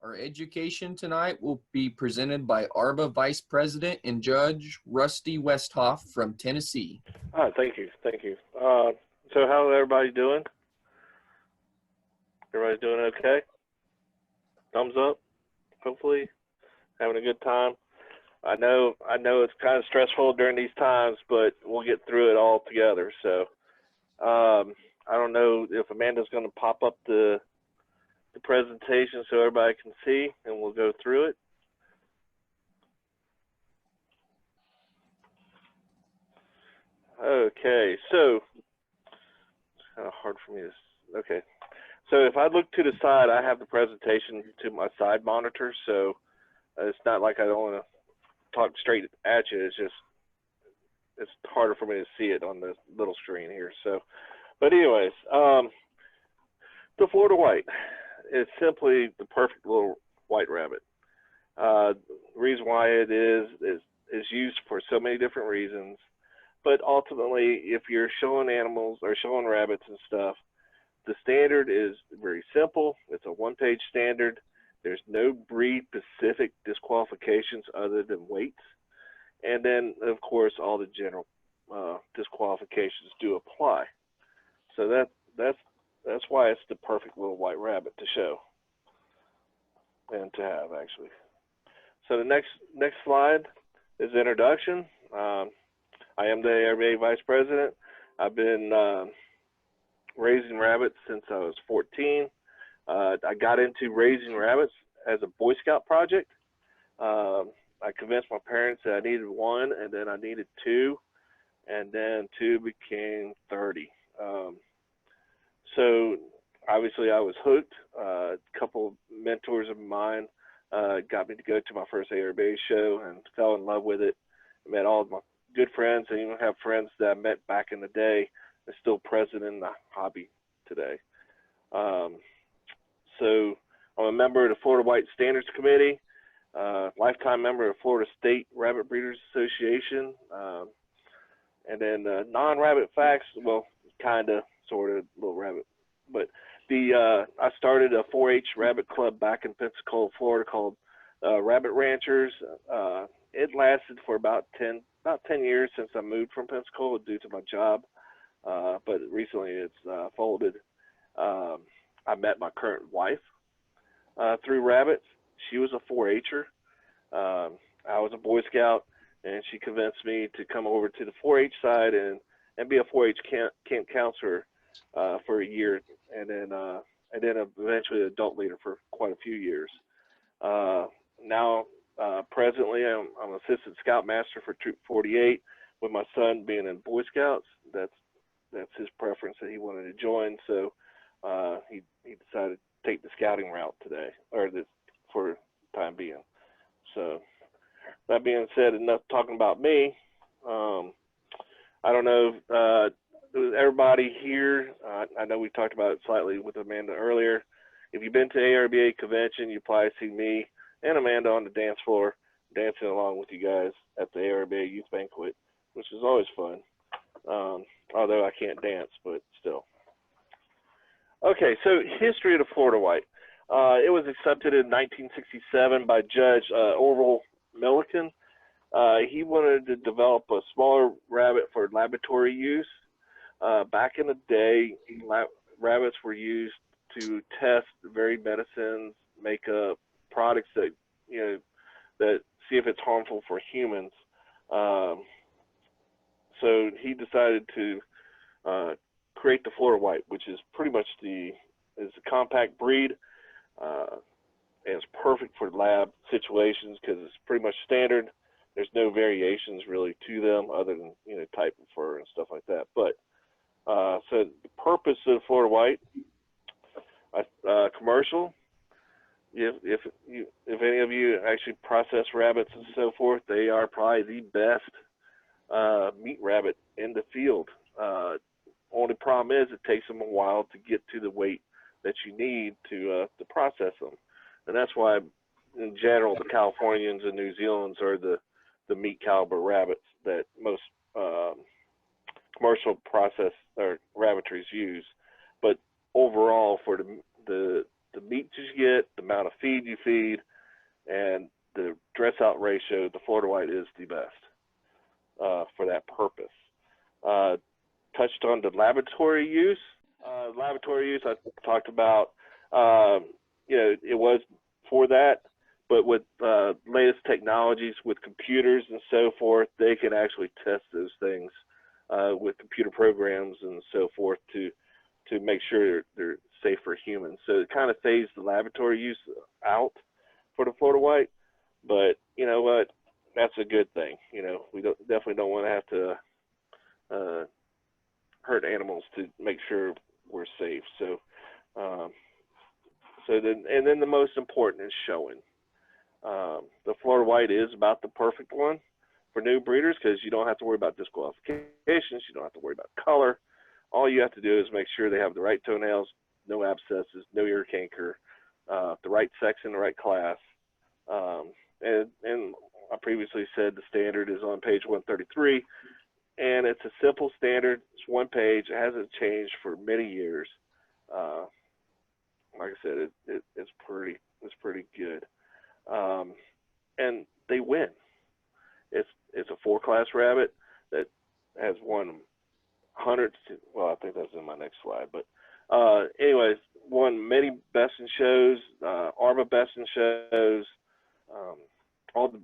Our education tonight will be presented by ARBA Vice President and Judge Rusty Westhoff from Tennessee. Thank you. So how's everybody doing? Everybody's doing okay? Thumbs up, hopefully. Having a good time. I know it's kind of stressful during these times, but we'll get through it all together. So I don't know if Amanda's going to pop up the presentation so everybody can see, and we'll go through it. Okay, so it's kind of hard for me to, okay. So if I look to the side, I have the presentation to my side monitor, so it's not like I don't want to talk straight at you. It's just, it's harder for me to see it on the little screen here. So, but anyways, the Florida White is simply the perfect little white rabbit. The reason why it is used for so many different reasons, but ultimately, if you're showing animals or showing rabbits and stuff, the standard is very simple. It's a one-page standard. There's no breed-specific disqualifications other than weights. And then, of course, all the general disqualifications do apply. So that's why it's the perfect little white rabbit to show and to have, actually. So the next slide is introduction. I am the ARBA Vice President. I've been raising rabbits since I was 14. I got into raising rabbits as a Boy Scout project. I convinced my parents that I needed one, and then I needed two, and then two became 30. So obviously I was hooked. A couple of mentors of mine got me to go to my first ARBA show and fell in love with it. I met all of my good friends. I even have friends that I met back in the day that's still present in the hobby today. So I'm a member of the Florida White Standards Committee, lifetime member of Florida State Rabbit Breeders Association, and then non-rabbit facts, well, kind of, sort of, little rabbit. But I started a 4-H rabbit club back in Pensacola, Florida called Rabbit Ranchers. It lasted for about 10 years since I moved from Pensacola due to my job. But recently it's folded. I met my current wife through rabbits. She was a 4-H'er. I was a Boy Scout, and she convinced me to come over to the 4-H side and be a 4-H camp counselor for a year, and then eventually an adult leader for quite a few years. Now, presently, I'm assistant scoutmaster for Troop 48, with my son being in Boy Scouts. That's his preference that he wanted to join, so he decided to take the scouting route today, or for the time being. So that being said, enough talking about me. I don't know if everybody here, I know we talked about it slightly with Amanda earlier. If you've been to ARBA convention, you probably see me and Amanda on the dance floor dancing along with you guys at the ARBA Youth Banquet, which is always fun. Although I can't dance, but still. Okay, so history of the Florida White. It was accepted in 1967 by Judge Orville Milliken. He wanted to develop a smaller rabbit for laboratory use. Back in the day, rabbits were used to test varied medicines, makeup, products that that see if it's harmful for humans. So he decided to create the Florida White, which is pretty much is a compact breed, and it's perfect for lab situations because it's pretty much standard. There's no variations really to them other than type of fur and stuff like that. But so the purpose of the Florida White, commercial. If any of you actually process rabbits and so forth, they are probably the best meat rabbit in the field. Only problem is it takes them a while to get to the weight that you need to process them, and that's why, in general, the Californians and New Zealanders are the meat caliber rabbits that most commercial process or rabbitries use. But overall, for the the meat you get, the amount of feed you feed, and the dress out ratio, the Florida White is the best for that purpose. Touched on the laboratory use. Laboratory use, I talked about, it was for that, but with latest technologies with computers and so forth, they can actually test those things with computer programs and so forth to make sure they're safe for humans. So it kind of phased the laboratory use out for the Florida White, but you know what? That's a good thing. We definitely don't want to have to hurt animals to make sure we're safe. So, then the most important is showing. The Florida White is about the perfect one for new breeders because you don't have to worry about disqualifications. You don't have to worry about color. All you have to do is make sure they have the right toenails, no abscesses, no ear canker, the right sex in the right class. And I previously said the standard is on page 133, and it's a simple standard. It's one page. It hasn't changed for many years. Like I said, it's pretty good. And they win. It's a 4-class rabbit that has won hundreds. Well, I think that's in my next slide. But anyways, won many best in shows, ARBA best in shows, all the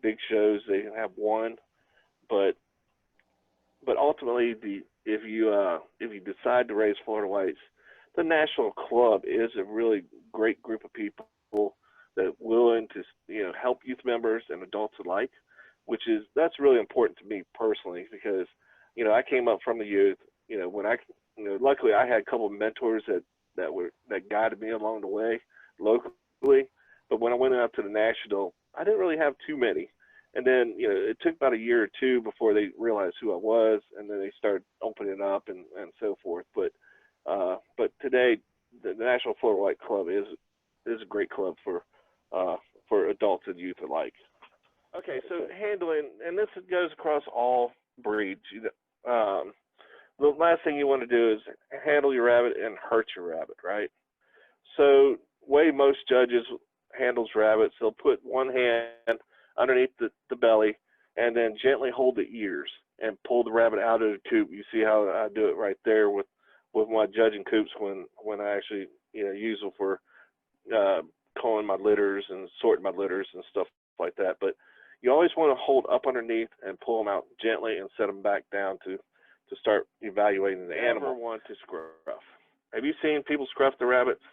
big shows they have won. But ultimately, if you decide to raise Florida Whites, the National Club is a really great group of people that are willing to help youth members and adults alike, that's really important to me personally because I came up from the youth. Luckily I had a couple of mentors that guided me along the way locally, but when I went out to the national, I didn't really have too many. And then it took about a year or two before they realized who I was, and then they started opening up and so forth. But today the National Florida White Club is a great club for adults and youth alike. Okay, so handling, and this goes across all breeds. The last thing you want to do is handle your rabbit and hurt your rabbit, right? So way most judges handles rabbits, they'll put one hand underneath the belly and then gently hold the ears and pull the rabbit out of the coop. You see how I do it right there with my judging coops when I actually use them for culling my litters and sorting my litters and stuff like that. But you always want to hold up underneath and pull them out gently and set them back down to start evaluating the animal. Never want to scruff. Have you seen people scruff the rabbits,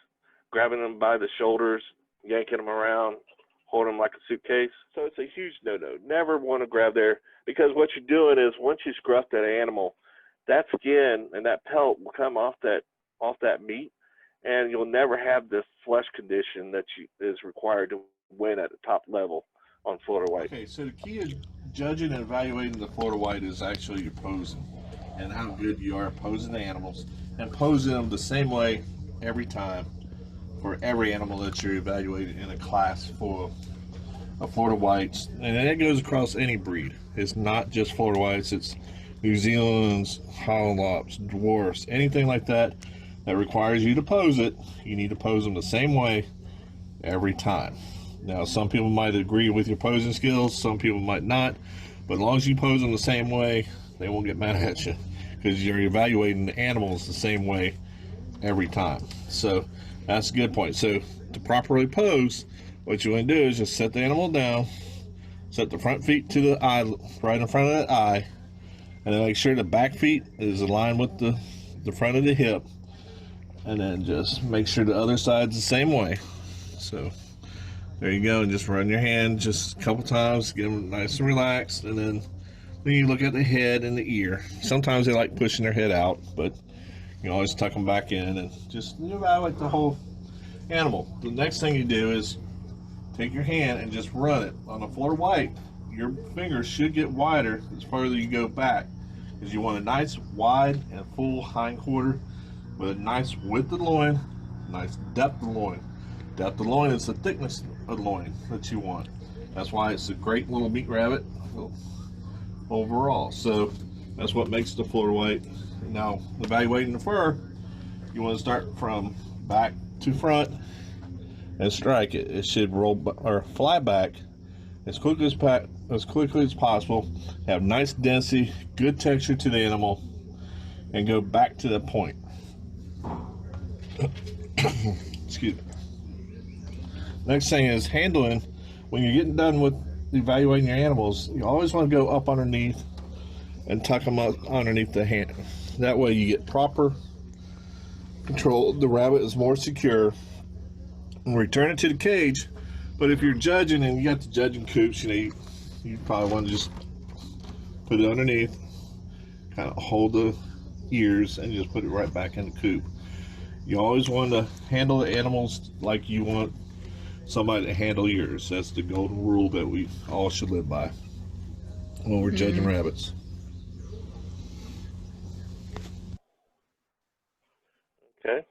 grabbing them by the shoulders, yanking them around, holding them like a suitcase? So it's a huge no-no. Never want to grab there, because what you're doing is once you scruff that animal, that skin and that pelt will come off that meat, and you'll never have the flesh condition that is required to win at the top level on Florida White. Okay, so the key is judging and evaluating the Florida White is actually your posing and how good you are posing the animals and posing them the same way every time for every animal that you're evaluating in a class for a Florida Whites. And it goes across any breed. It's not just Florida Whites, it's New Zealand's, Holland Lops, Dwarfs, anything like that that requires you to pose it. You need to pose them the same way every time. Now, some people might agree with your posing skills, some people might not, but as long as you pose them the same way, they won't get mad at you because you're evaluating the animals the same way every time. So that's a good point. So to properly pose, what you want to do is just set the animal down, set the front feet to the eye, right in front of that eye, and then make sure the back feet is aligned with the front of the hip, and then just make sure the other side's the same way. So there you go, and just run your hand just a couple times, get them nice and relaxed, and then you look at the head and the ear. Sometimes they like pushing their head out, but you can always tuck them back in and just evaluate the whole animal. The next thing you do is take your hand and just run it. On a Florida White, your fingers should get wider as further you go back, because you want a nice wide and full hind quarter with a nice width of loin, nice depth of loin. Depth of loin is the thickness of loin that you want. That's why it's a great little meat rabbit overall. So that's what makes the Florida White. Now, evaluating the fur, you want to start from back to front and strike it, it should roll or fly back as quickly as possible, have nice density, good texture to the animal, and go back to the point. Excuse me. Next thing is handling. When you're getting done with evaluating your animals, you always want to go up underneath and tuck them up underneath the hand. That way you get proper control. The rabbit is more secure. And return it to the cage. But if you're judging and you got the judging coops, you probably want to just put it underneath, kind of hold the ears, and just put it right back in the coop. You always want to handle the animals like you want somebody to handle yours. That's the golden rule that we all should live by when we're judging rabbits. Okay,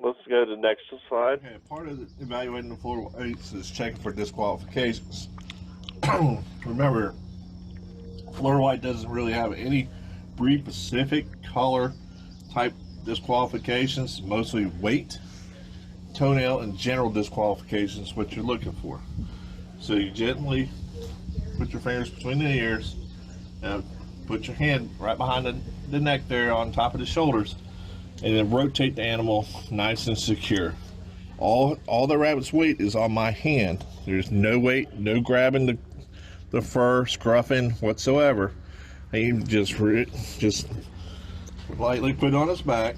let's go to the next slide. Okay, part of evaluating the Florida Whites is checking for disqualifications. Remember, Florida White doesn't really have any breed-specific color type disqualifications, mostly weight, toenail, and general disqualifications, what you're looking for. So you gently put your fingers between the ears and put your hand right behind the neck there on top of the shoulders, and then rotate the animal nice and secure. All the rabbit's weight is on my hand. There's no weight, no grabbing the fur, scruffing whatsoever. And you just lightly put it on its back.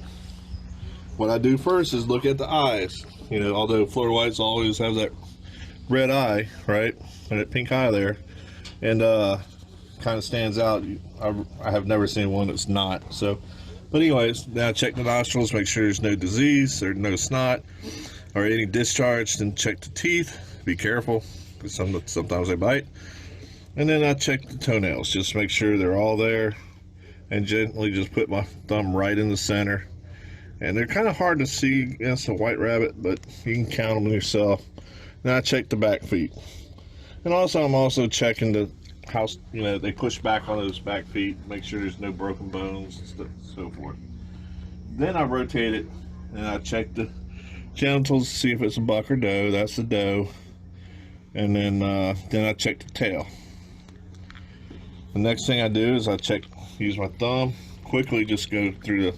What I do first is look at the eyes. Although Florida Whites always have that red eye, right? And that pink eye there. And kind of stands out. I have never seen one that's not. So, but anyways, now check the nostrils, make sure there's no disease, there's no snot or any discharge. Then check the teeth. Be careful, because sometimes they bite. And then I check the toenails, just make sure they're all there, and gently just put my thumb right in the center. And they're kind of hard to see against a white rabbit, but you can count them yourself. Then I check the back feet. And also, I'm also checking the house, they push back on those back feet, make sure there's no broken bones and so forth. Then I rotate it, and I check the genitals to see if it's a buck or doe. That's the doe. And then I check the tail. The next thing I do is use my thumb, quickly just go through the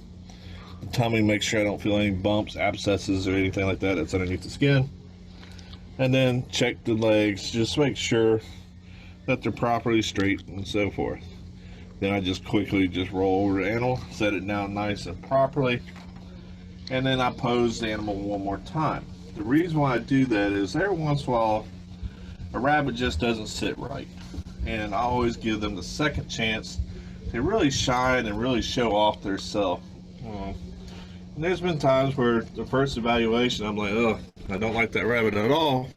tummy, make sure I don't feel any bumps, abscesses, or anything like that that's underneath the skin. And then check the legs, just make sure that they're properly straight and so forth. Then I just quickly roll over the animal, set it down nice and properly, and then I pose the animal one more time. The reason why I do that is every once in a while a rabbit just doesn't sit right, and I always give them the second chance to really shine and really show off their self. And there's been times where the first evaluation I'm like, oh, I don't like that rabbit at all,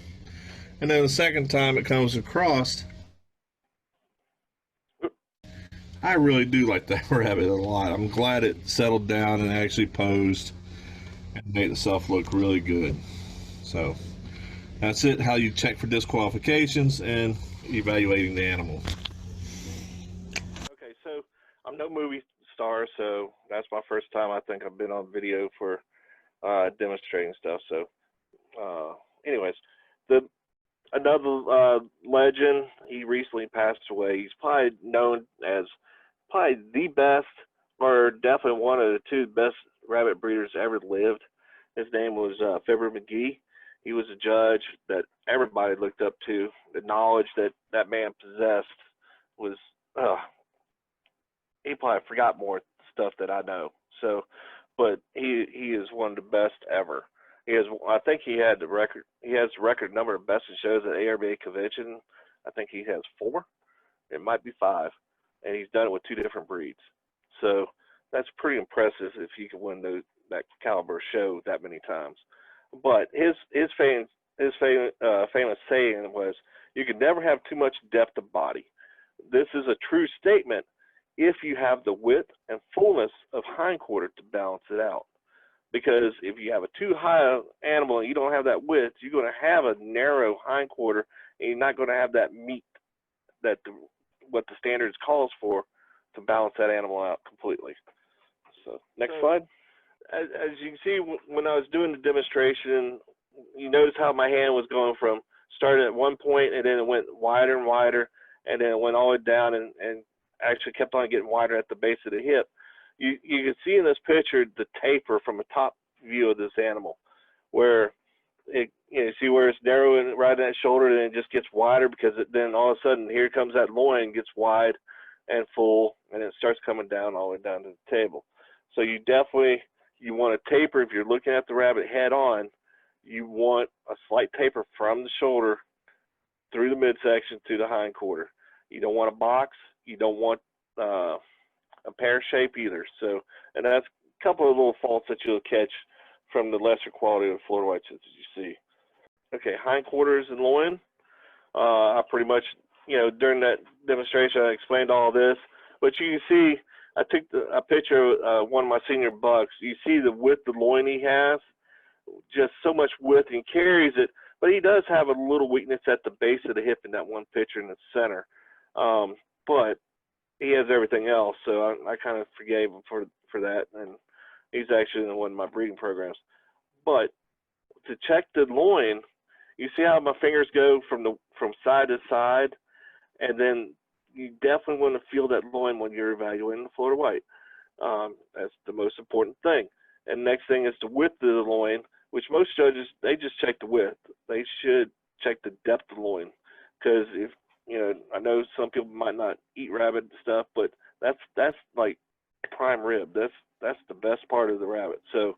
and then the second time it comes across, I really do like that rabbit a lot. I'm glad it settled down and actually posed and made itself look really good. So that's it, how you check for disqualifications and evaluating the animal. Okay, so I'm no movie star, so that's my first time I think I've been on video for demonstrating stuff. So anyways, another legend, he recently passed away. He's probably known as the best, or definitely one of the two best rabbit breeders ever lived. His name was Fibber McGee. He was a judge that everybody looked up to. The knowledge that man possessed was, he probably forgot more stuff that I know. So, but he is one of the best ever. I think he had the record. He has the record number of best in shows at ARBA convention. I think he has 4. It might be 5, and he's done it with 2 different breeds. So that's pretty impressive if you can win that caliber show that many times. But his famous saying was, "You can never have too much depth of body." This is a true statement if you have the width and fullness of hindquarter to balance it out. Because if you have a too high animal and you don't have that width, you're going to have a narrow hindquarter, and you're not going to have that meat that what the standards calls for to balance that animal out completely. So next slide. as you can see, when I was doing the demonstration, you notice how my hand was going from starting at one point and then it went wider and wider, and then it went all the way down and actually kept on getting wider at the base of the hip. You can see in this picture the taper from a top view of this animal, where you see where it's narrowing right at that shoulder, and it just gets wider because then all of a sudden here comes that loin, gets wide and full, and it starts coming down all the way down to the table. So you want to taper. If you're looking at the rabbit head on, you want a slight taper from the shoulder through the midsection to the hind quarter. You don't want a box. You don't want a pear shape either. So, and that's a couple of little faults that you'll catch from the lesser quality of Florida whites that you see. Okay, hindquarters and loin. I pretty much, during that demonstration, I explained all this. But you can see, I took a picture of one of my senior bucks. You see the width of loin he has, just so much width, and carries it. But he does have a little weakness at the base of the hip in that one picture in the center. But he has everything else, so I kind of forgave him for that. And he's actually in one of my breeding programs. But to check the loin, you see how my fingers go from side to side, and then you definitely want to feel that loin when you're evaluating the Florida white. That's the most important thing. And next thing is the width of the loin, which most judges, they just check the width. They should check the depth of the loin, because if I know some people might not eat rabbit and stuff, but that's like prime rib. That's the best part of the rabbit. So,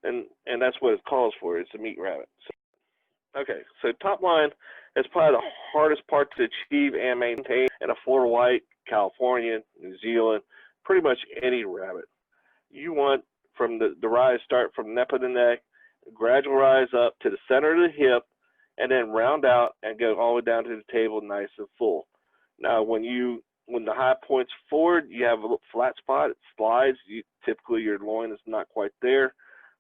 and that's what it calls for. It's a meat rabbit. So, okay, so top line is probably the hardest part to achieve and maintain in a Florida white, California, New Zealand, pretty much any rabbit. You want from the rise, start from the nape of the neck, gradual rise up to the center of the hip, and then round out and go all the way down to the table nice and full. Now, when the high point's forward, you have a little flat spot, it slides. Typically, your loin is not quite there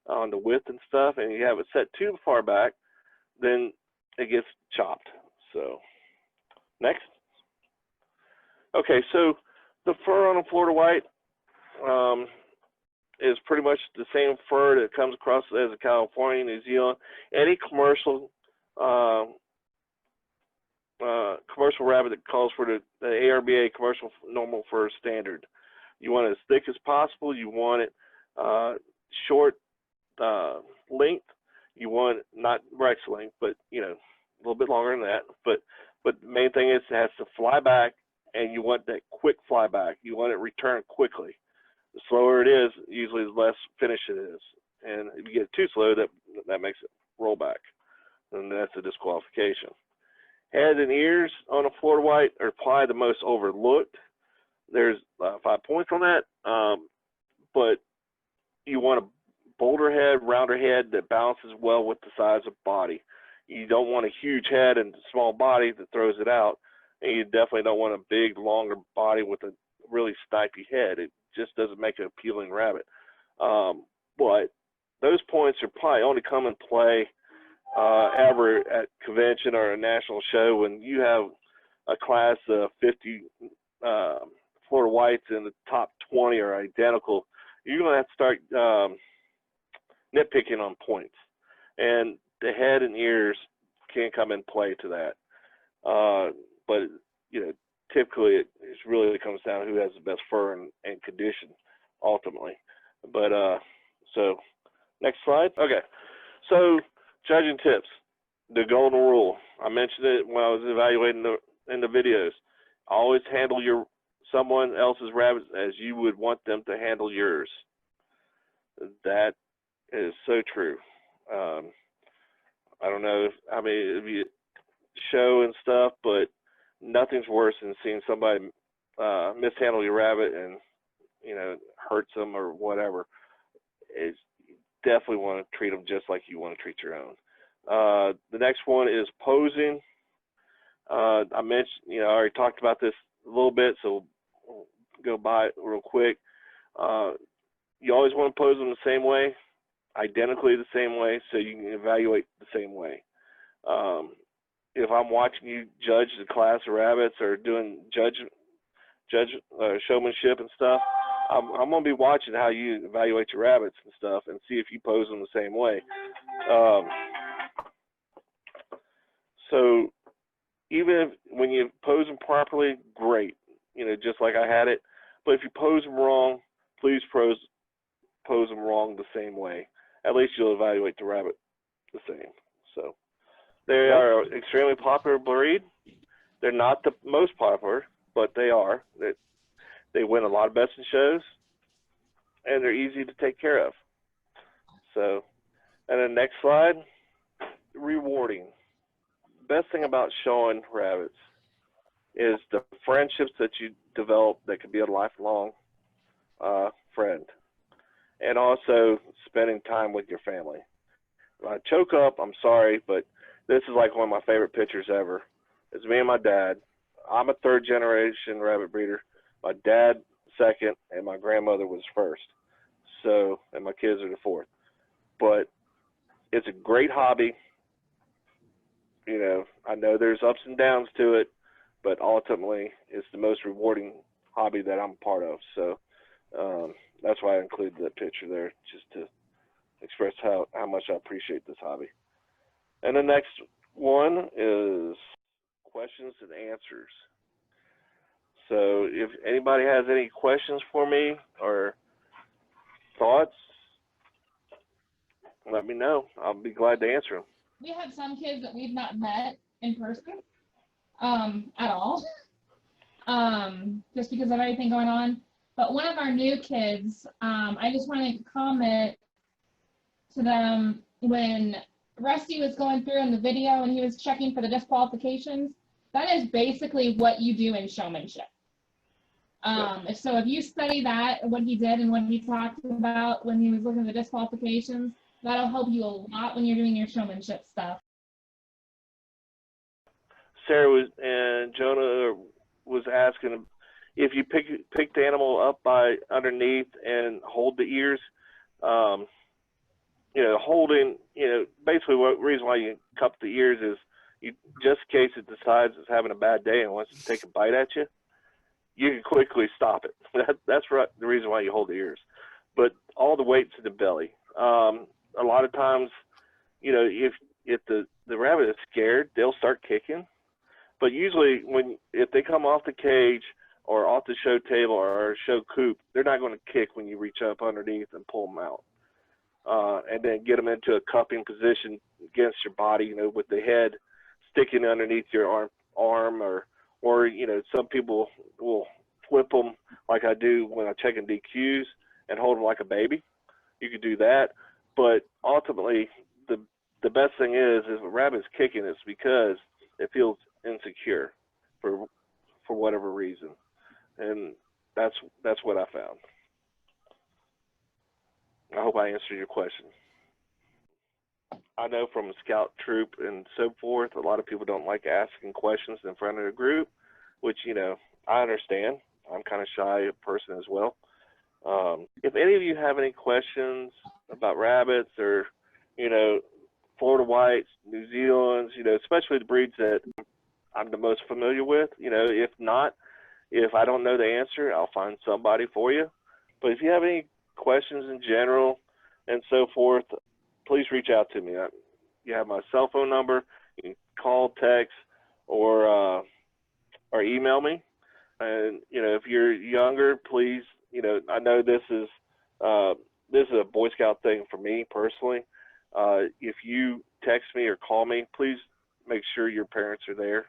on the width and stuff, and you have it set too far back, then it gets chopped. So, next. Okay, so the fur on a Florida white is pretty much the same fur that comes across as a California, New Zealand. Any commercial rabbit that calls for the ARBA commercial normal fur standard. You want it as thick as possible. You want it short length. You want it not Rex length, but a little bit longer than that. But the main thing is it has to fly back, and you want that quick fly back. You want it returned quickly. The slower it is, usually the less finish it is. And if you get it too slow, that makes it roll back, and that's a disqualification. Head and ears on a Florida white are probably the most overlooked. There's 5 points on that, but you want a bolder head, rounder head that balances well with the size of body. You don't want a huge head and small body that throws it out, and you definitely don't want a big, longer body with a really snipey head. It just doesn't make an appealing rabbit. But those points are probably only come in play ever at convention or a national show when you have a class of 50 Florida whites and the top 20 are identical. You're going to have to start nitpicking on points, and the head and ears can come in play to that. But typically it really comes down to who has the best fur and condition ultimately. But so next slide. Okay, so judging tips, the golden rule. I mentioned it when I was evaluating in the videos. Always handle someone else's rabbits as you would want them to handle yours. That is so true. I don't know if you show and stuff, but nothing's worse than seeing somebody mishandle your rabbit and hurts them or whatever. You definitely want to treat them just like you want to treat your own. The next one is posing. I mentioned, I already talked about this a little bit, so we'll go by it real quick. You always want to pose them the same way, identically the same way, so you can evaluate the same way. If I'm watching you judge the class of rabbits or doing judge showmanship and stuff, I'm gonna be watching how you evaluate your rabbits and stuff, and see if you pose them the same way. So even if when you pose them properly, great, just like I had it. But if you pose them wrong, please pose them wrong the same way. At least you'll evaluate the rabbit the same. So they are an extremely popular breed. They're not the most popular, but they are. They win a lot of best in shows, and they're easy to take care of. So, and then next slide, rewarding. Best thing about showing rabbits is the friendships that you develop that can be a lifelong friend, and also spending time with your family. When I choke up, I'm sorry, but this is like one of my favorite pictures ever. It's me and my dad. I'm a third generation rabbit breeder. My dad second, and my grandmother was first. So, and my kids are the fourth. But it's a great hobby. I know there's ups and downs to it, but ultimately it's the most rewarding hobby that I'm a part of. So that's why I included that picture there, just to express how much I appreciate this hobby. And the next one is questions and answers. So if anybody has any questions for me or thoughts, let me know. I'll be glad to answer them. We have some kids that we've not met in person at all, just because of everything going on. But one of our new kids, I just want to comment to them when Rusty was going through in the video and he was checking for the disqualifications. That is basically what you do in showmanship. So if you study that, what he did and what he talked about when he was looking at the disqualifications, that'll help you a lot when you're doing your showmanship stuff. Sarah and Jonah was asking if you pick the animal up by underneath and hold the ears. Holding, basically what reason why you cup the ears is just in case it decides it's having a bad day and wants to take a bite at you, you can quickly stop it. That's the reason why you hold the ears. But all the weight's in the belly. A lot of times, if the rabbit is scared, they'll start kicking. But usually if they come off the cage or off the show table or show coop, they're not going to kick when you reach up underneath and pull them out. And then get them into a cupping position against your body, with the head sticking underneath your arm or some people will flip them like I do when I check in DQs and hold them like a baby. You could do that. But ultimately, the best thing is if a rabbit's kicking, it's because it feels insecure for whatever reason. And that's what I found. I hope I answered your question. I know from a scout troop and so forth, a lot of people don't like asking questions in front of the group, which, I understand. I'm kind of shy person as well. If any of you have any questions about rabbits or, Florida whites, New Zealand's, especially the breeds that I'm the most familiar with, if not, if I don't know the answer, I'll find somebody for you. But if you have any questions in general and so forth, please reach out to me. You have my cell phone number. You can call, text, or email me. And if you're younger, please. I know this is a Boy Scout thing for me personally. If you text me or call me, please make sure your parents are there.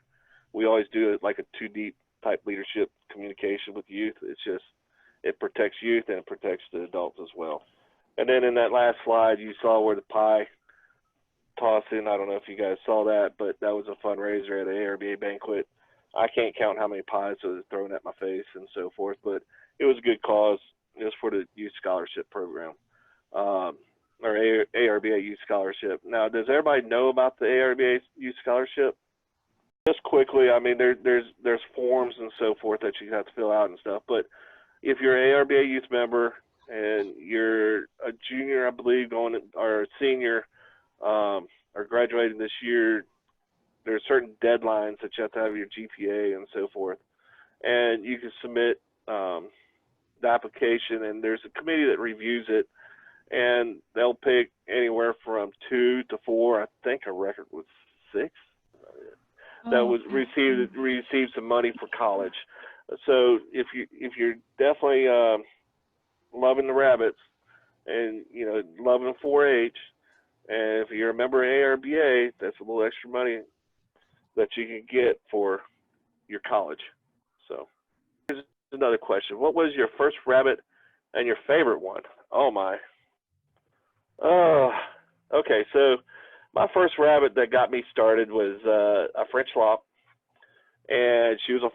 We always do it like a 2-deep type leadership communication with youth. It protects youth and it protects the adults as well. And then in that last slide, you saw where the pie tossing. I don't know if you guys saw that, but that was a fundraiser at an ARBA banquet. I can't count how many pies was thrown at my face and so forth, but it was a good cause. It was for the youth scholarship program, or ARBA youth scholarship. Now, does everybody know about the ARBA youth scholarship? Just quickly, I mean, there's forms and so forth that you have to fill out and stuff. But if you're an ARBA youth member and you're a junior, I believe, or a senior, or graduating this year, there are certain deadlines that you have to have your GPA and so forth. And you can submit the the application, and there's a committee that reviews it, and they'll pick anywhere from 2 to 4. I think our record was 6 that was received some money for college. So if you're definitely loving the rabbits, and loving 4-H, and if you're a member of ARBA, that's a little extra money that you can get for your college. So here's another question: what was your first rabbit and your favorite one? Oh my. Okay. So my first rabbit that got me started was a French lop, and she was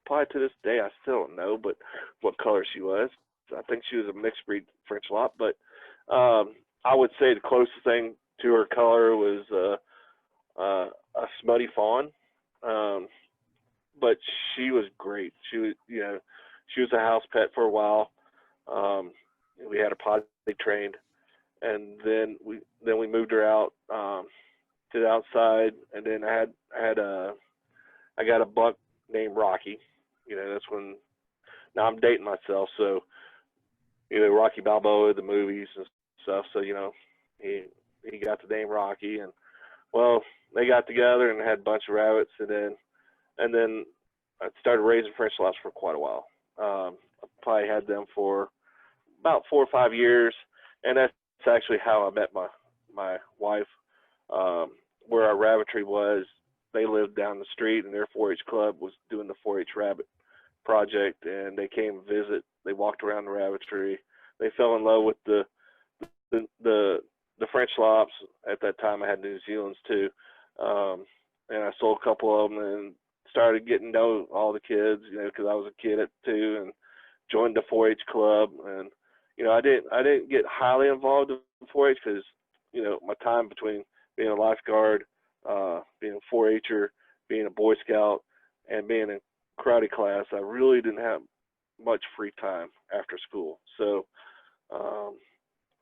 probably to this day I still don't know, but what color she was. I think she was a mixed breed French lop, but I would say the closest thing to her color was a smutty fawn. But she was great. She was, she was a house pet for a while. We had her potty trained, and then we moved her out to the outside, and then I got a buck named Rocky. That's when. Now I'm dating myself, so Rocky Balboa, the movies and stuff. So he got the name Rocky, and well, they got together and had a bunch of rabbits, and then I started raising French lops for quite a while. I probably had them for about 4 or 5 years, and that's actually how I met my wife. Where our rabbitry was, they lived down the street, and their 4-H club was doing the 4-H rabbit project, and they came visit. They walked around the rabbitry. They fell in love with the French lops. At that time, I had New Zealand's too, and I sold a couple of them and started getting to know all the kids, because I was a kid at 2, and joined the 4-H club. And I didn't get highly involved in 4-H because my time between being a lifeguard, being a 4-H'er, being a Boy Scout, and being in karate class, I really didn't have much free time after school. So,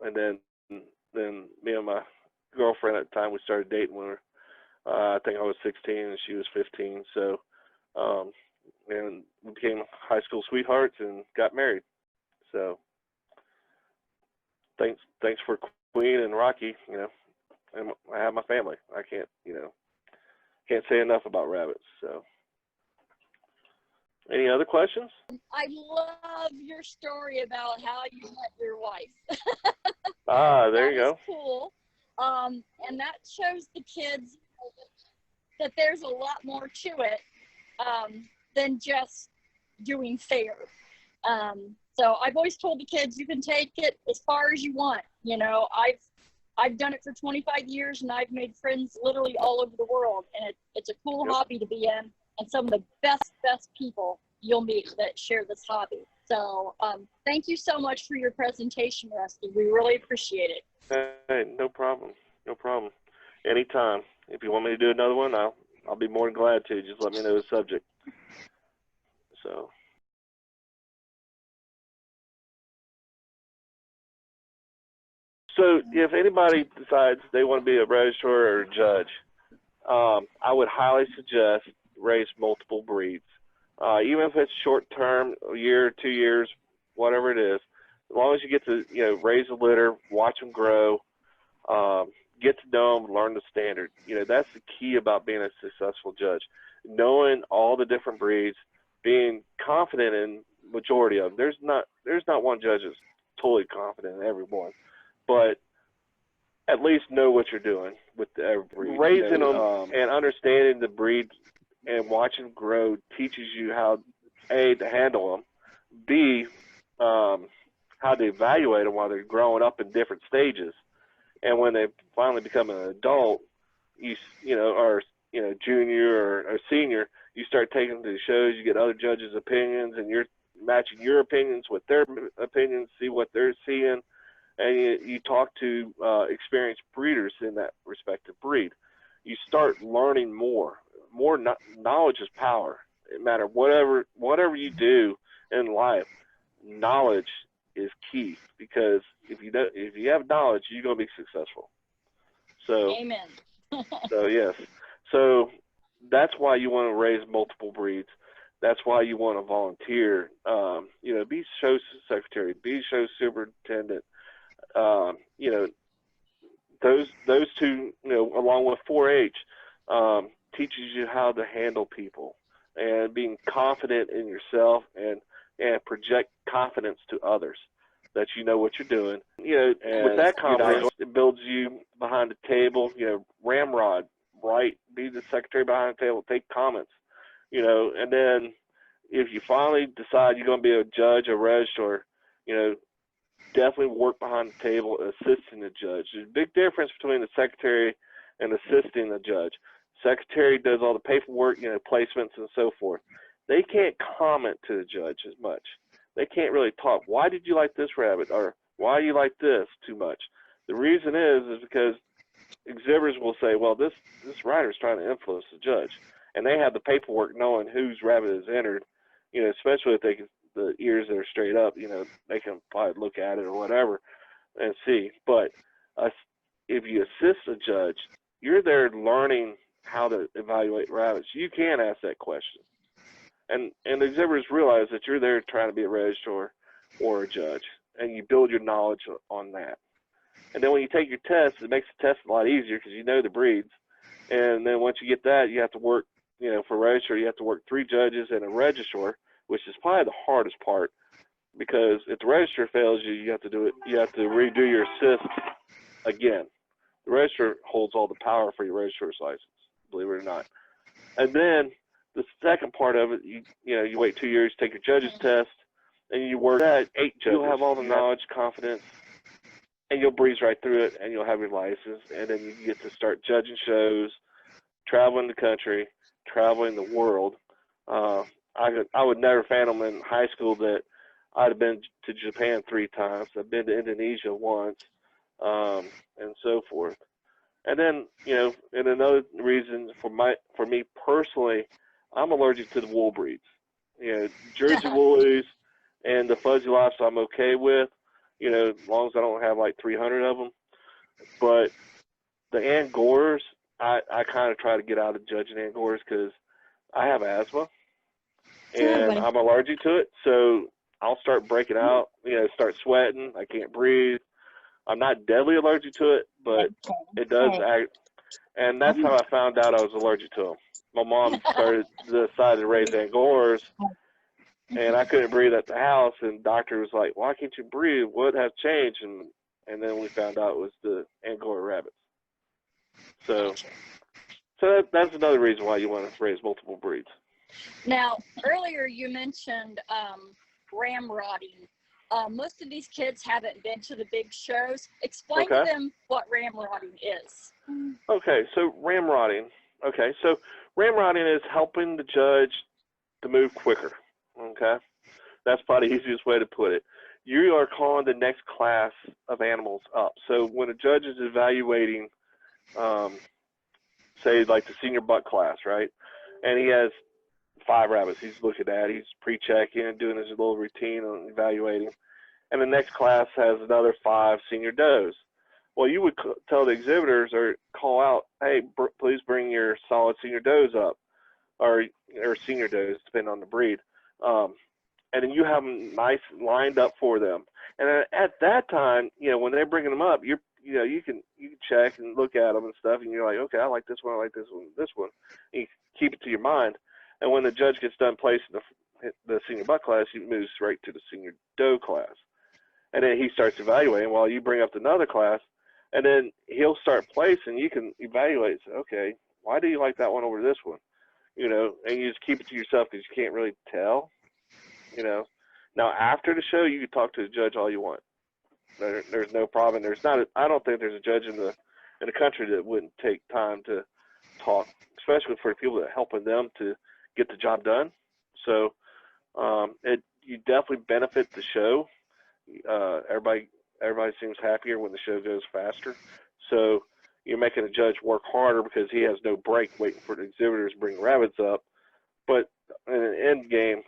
and then me and my girlfriend at the time, we started dating when I think I was 16 and she was 15. So, and we became high school sweethearts and got married. So, thanks for Queen and Rocky. And I have my family. I can't say enough about rabbits. So. Any other questions? I love your story about how you met your wife. There you go. That is cool. And that shows the kids that there's a lot more to it than just doing fair. So I've always told the kids, you can take it as far as you want. I've done it for 25 years, and I've made friends literally all over the world. And it's a cool hobby to be in. And some of the best people you'll meet that share this hobby. So thank you so much for your presentation, Rusty. We really appreciate it. Hey, no problem. No problem. Anytime. If you want me to do another one, I'll be more than glad to. Just let me know the subject. So. So if anybody decides they want to be a registrar or a judge, I would highly suggest raise multiple breeds. Even if it's short term, a year, 2 years, whatever it is, as long as you get to raise a litter, watch them grow, get to know them, learn the standard. That's the key about being a successful judge. Knowing all the different breeds, being confident in majority of them. There's not one judge that's totally confident in every one, but at least know what you're doing with every breed. Raising them and understanding the breed and watching them grow teaches you how, A, to handle them, B, how to evaluate them while they're growing up in different stages. And when they finally become an adult, or junior or senior, you start taking them to the shows, you get other judges' opinions, and you're matching your opinions with their opinions, see what they're seeing, and you talk to experienced breeders in that respective breed. You start learning more. More knowledge is power. It matters whatever you do in life, knowledge is key, because if you have knowledge, you're gonna be successful. So amen. So yes, so that's why you want to raise multiple breeds. That's why you want to volunteer. Be show secretary, be show superintendent. Those two, along with 4-H, teaches you how to handle people and being confident in yourself and project confidence to others that you know what you're doing. And with that confidence, it builds you behind the table. Ramrod, right? Be the secretary behind the table, take comments. And then if you finally decide you're going to be a judge, a registrar, definitely work behind the table assisting the judge. There's a big difference between the secretary and assisting the judge. Secretary does all the paperwork, placements and so forth. They can't comment to the judge as much. They can't really talk. Why did you like this rabbit? Or why do you like this too much? The reason is because exhibitors will say, well, this writer is trying to influence the judge. And they have the paperwork knowing whose rabbit is entered, especially if the ears that are straight up, they can probably look at it or whatever and see. But if you assist a judge, you're there learning how to evaluate rabbits. You can ask that question. And the exhibitors realize that you're there trying to be a registrar or a judge, and you build your knowledge on that. And then when you take your test, it makes the test a lot easier because you know the breeds. And then once you get that, you have to work, for registrar, you have to work 3 judges and a registrar, which is probably the hardest part, because if the registrar fails you, you have to do it. You have to redo your assist again. The registrar holds all the power for your registrar's license, believe it or not. And then the second part of it, you wait 2 years, take your judge's test, and you work that 8 judges. You'll have all the knowledge, confidence, and you'll breeze right through it, and you'll have your license, and then you get to start judging shows, traveling the country, traveling the world. I would never fathom in high school that I'd have been to Japan 3 times. I've been to Indonesia once, and so forth. And then, and another reason for me personally, I'm allergic to the wool breeds. Jersey woolies and the fuzzy lips I'm okay with, as long as I don't have like 300 of them. But the Angoras, I kind of try to get out of judging Angoras because I have asthma and I'm allergic to it. So I'll start breaking out, start sweating. I can't breathe. I'm not deadly allergic to it, but it does act. And that's how I found out I was allergic to them. My mom decided to raise Angoras, and I couldn't breathe at the house. And the doctor was like, "Why can't you breathe? What has changed?" And then we found out it was the Angora rabbits. So that's another reason why you want to raise multiple breeds. Now, earlier you mentioned ramrodding. Most of these kids haven't been to the big shows. Explain to them what ramrodding is. Okay, so ramrodding. Okay, so ramrodding is helping the judge to move quicker. Okay, that's probably the easiest way to put it. You are calling the next class of animals up. So when a judge is evaluating, say like the senior buck class, right, and he has 5 rabbits he's looking at, he's pre-checking, doing his little routine on evaluating, and the next class has another 5 senior does. Well, you would tell the exhibitors or call out, hey, please bring your solid senior does up, or senior does, depending on the breed. And then you have them nice lined up for them. And at that time, when they're bringing them up, you can check and look at them and stuff, and you're like, okay, I like this one, I like this one, this one. And you keep it to your mind. And when the judge gets done placing the senior buck class, he moves right to the senior doe class. And then he starts evaluating while you bring up another class. And then he'll start placing. You can evaluate. Say, okay, why do you like that one over this one? And you just keep it to yourself because you can't really tell. Now after the show, you can talk to the judge all you want. There's no problem. I don't think there's a judge in the country that wouldn't take time to talk, especially for the people that are helping them to get the job done. So you definitely benefit the show. Everybody seems happier when the show goes faster. So you're making a judge work harder because he has no break waiting for the exhibitors to bring rabbits up. But in an end game,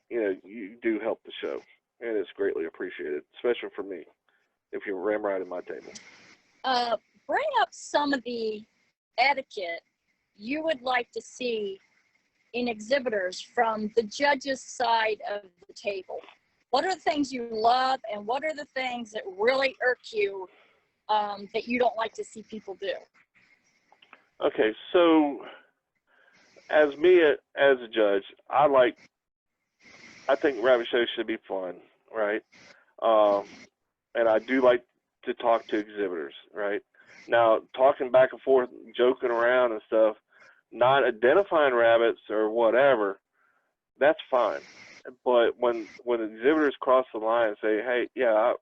you do help the show, and it's greatly appreciated, especially for me, if you're ramrodding my table. Bring up some of the etiquette you would like to see in exhibitors from the judge's side of the table? What are the things you love, and what are the things that really irk you that you don't like to see people do? Okay, so as a judge, I think rabbit shows should be fun, right? And I do like to talk to exhibitors, right? Now, talking back and forth, joking around and stuff, not identifying rabbits or whatever, that's fine. But when exhibitors cross the line and say, hey, yeah,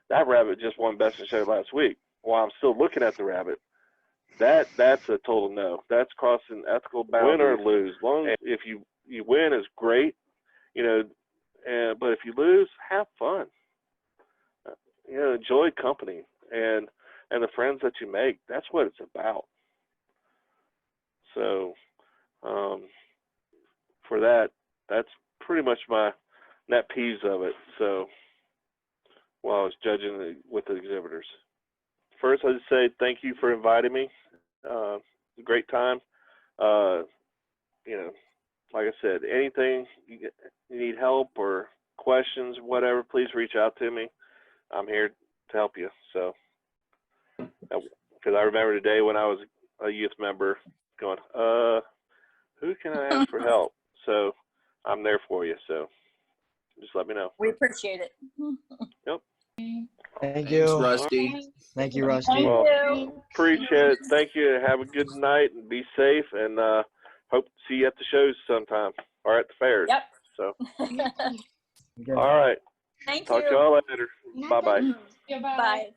that rabbit just won Best in Show last week, while I'm still looking at the rabbit, that's a total no. That's crossing ethical boundaries. Win or lose. Long as if you win is great, you know, but if you lose, have fun. You know, enjoy company and the friends that you make. That's what it's about. So for that, that's pretty much my net peeves of it. So while I was judging with the exhibitors. First, I'd say thank you for inviting me. A great time. You know, like I said, anything you need help or questions, whatever, please reach out to me. I'm here to help you. So, because I remember today when I was a youth member going, who can I ask for help? So I'm there for you. So just let me know. We appreciate it. Yep. Thank Thanks, you. Rusty. Thank you, Rusty. Thank Well, you. appreciate it. Thank you. Have a good night and be safe. And hope to see you at the shows sometime or at the fairs. Yep. So, Okay. all right. Thank Talk you. to y'all later. Bye-bye. Goodbye. Bye.